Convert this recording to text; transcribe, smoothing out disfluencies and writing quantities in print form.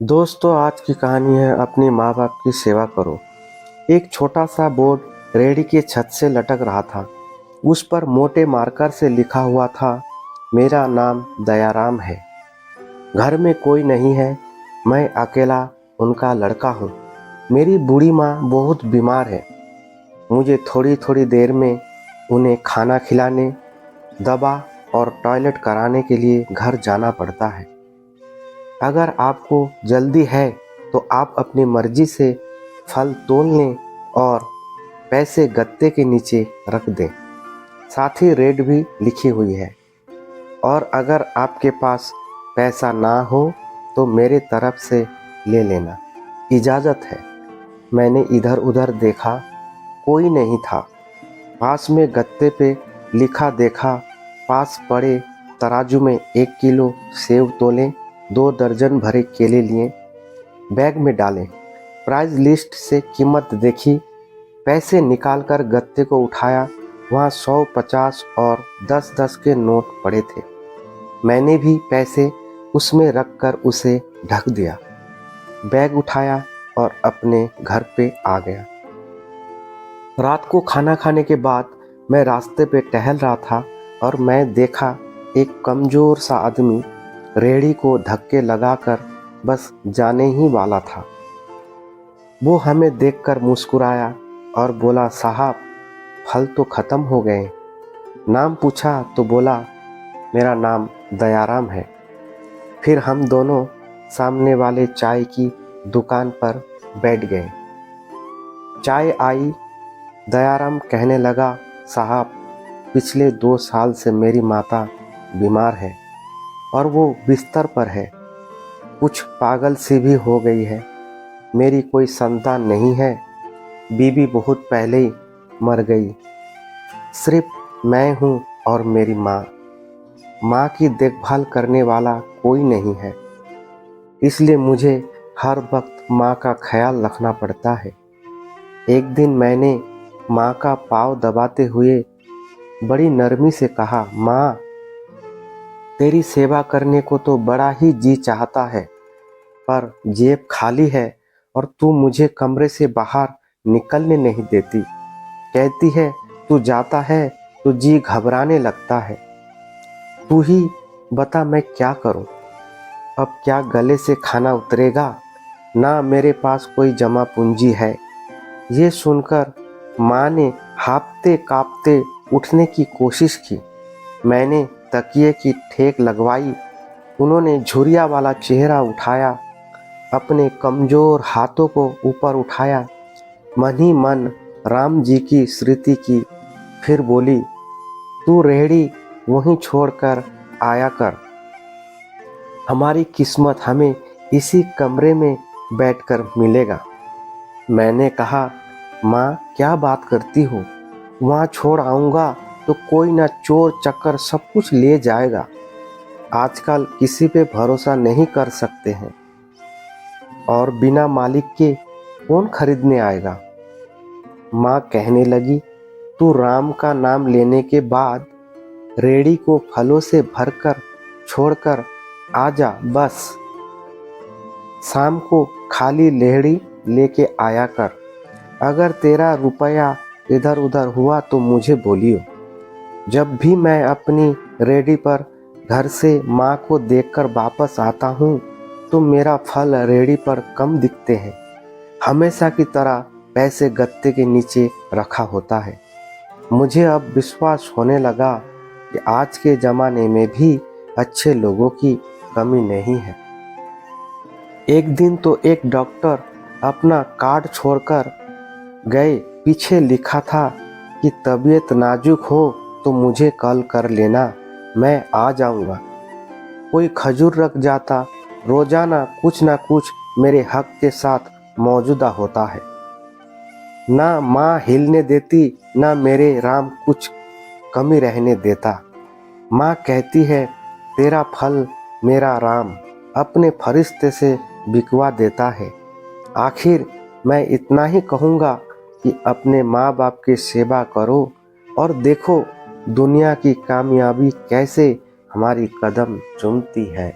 दोस्तों, आज की कहानी है अपनी माँ बाप की सेवा करो। एक छोटा सा बोर्ड रेहड़ी के छत से लटक रहा था। उस पर मोटे मार्कर से लिखा हुआ था, मेरा नाम दयाराम है। घर में कोई नहीं है, मैं अकेला उनका लड़का हूँ। मेरी बूढ़ी माँ बहुत बीमार है। मुझे थोड़ी थोड़ी देर में उन्हें खाना खिलाने, दवा और टॉयलेट कराने के लिए घर जाना पड़ता है। अगर आपको जल्दी है तो आप अपनी मर्जी से फल तोल लें और पैसे गत्ते के नीचे रख दें। साथ ही रेट भी लिखी हुई है। और अगर आपके पास पैसा ना हो तो मेरे तरफ से ले लेना, इजाज़त है। मैंने इधर उधर देखा, कोई नहीं था। पास में गत्ते पे लिखा देखा, पास पड़े तराजू में 1 किलो सेव तोलें, 2 दर्जन भरे केले लिए, बैग में डालें। प्राइस लिस्ट से कीमत देखी, पैसे निकालकर गत्ते को उठाया। वहाँ 100, 50 और 10-10 के नोट पड़े थे। मैंने भी पैसे उसमें रखकर उसे ढक दिया। बैग उठाया और अपने घर पे आ गया। रात को खाना खाने के बाद मैं रास्ते पे टहल रहा था और मैं देखा एक कमज़ोर सा आदमी रेहड़ी को धक्के लगाकर बस जाने ही वाला था। वो हमें देखकर मुस्कुराया और बोला, साहब, फल तो ख़त्म हो गए। नाम पूछा तो बोला, मेरा नाम दयाराम है। फिर हम दोनों सामने वाले चाय की दुकान पर बैठ गए। चाय आई। दयाराम कहने लगा, साहब, पिछले 2 साल से मेरी माता बीमार है और वो बिस्तर पर है। कुछ पागल सी भी हो गई है। मेरी कोई संतान नहीं है। बीबी बहुत पहले ही मर गई। सिर्फ मैं हूँ और मेरी माँ। माँ की देखभाल करने वाला कोई नहीं है, इसलिए मुझे हर वक्त माँ का ख्याल रखना पड़ता है। एक दिन मैंने माँ का पाँव दबाते हुए बड़ी नरमी से कहा, माँ, तेरी सेवा करने को तो बड़ा ही जी चाहता है, पर जेब खाली है और तू मुझे कमरे से बाहर निकलने नहीं देती। कहती है, तू जाता है तो जी घबराने लगता है। तू ही बता मैं क्या करूं? अब क्या गले से खाना उतरेगा? ना मेरे पास कोई जमा पूंजी है। ये सुनकर माँ ने हाँफते काँपते उठने की कोशिश की। मैंने तकिए की ठेक लगवाई। उन्होंने झुर्रिया वाला चेहरा उठाया, अपने कमज़ोर हाथों को ऊपर उठाया, मन ही मन राम जी की स्मृति की। फिर बोली, तू रेहड़ी वहीं छोड़कर आया कर। हमारी किस्मत हमें इसी कमरे में बैठकर मिलेगा। मैंने कहा, माँ, क्या बात करती हो? वहाँ छोड़ आऊँगा तो कोई ना चोर चक्कर सब कुछ ले जाएगा। आजकल किसी पे भरोसा नहीं कर सकते हैं और बिना मालिक के कौन खरीदने आएगा। माँ कहने लगी, तू राम का नाम लेने के बाद रेहड़ी को फलों से भरकर छोड़कर आ जा बस। शाम को खाली रेहड़ी लेके आया कर। अगर तेरा रुपया इधर उधर हुआ तो मुझे बोलियो। जब भी मैं अपनी रेहड़ी पर घर से माँ को देखकर वापस आता हूँ तो मेरा फल रेहड़ी पर कम दिखते हैं। हमेशा की तरह पैसे गत्ते के नीचे रखा होता है। मुझे अब विश्वास होने लगा कि आज के ज़माने में भी अच्छे लोगों की कमी नहीं है। एक दिन तो एक डॉक्टर अपना कार्ड छोड़कर गए। पीछे लिखा था कि तबीयत नाजुक हो तो मुझे कॉल कर लेना, मैं आ जाऊंगा। कोई खजूर रख जाता। रोजाना कुछ ना कुछ मेरे हक के साथ मौजूदा होता है। ना माँ हिलने देती, ना मेरे राम कुछ कमी रहने देता। माँ कहती है, तेरा फल मेरा राम अपने फरिश्ते से बिकवा देता है। आखिर मैं इतना ही कहूँगा कि अपने माँ बाप की सेवा करो और देखो दुनिया की कामयाबी कैसे हमारी कदम चूमती है।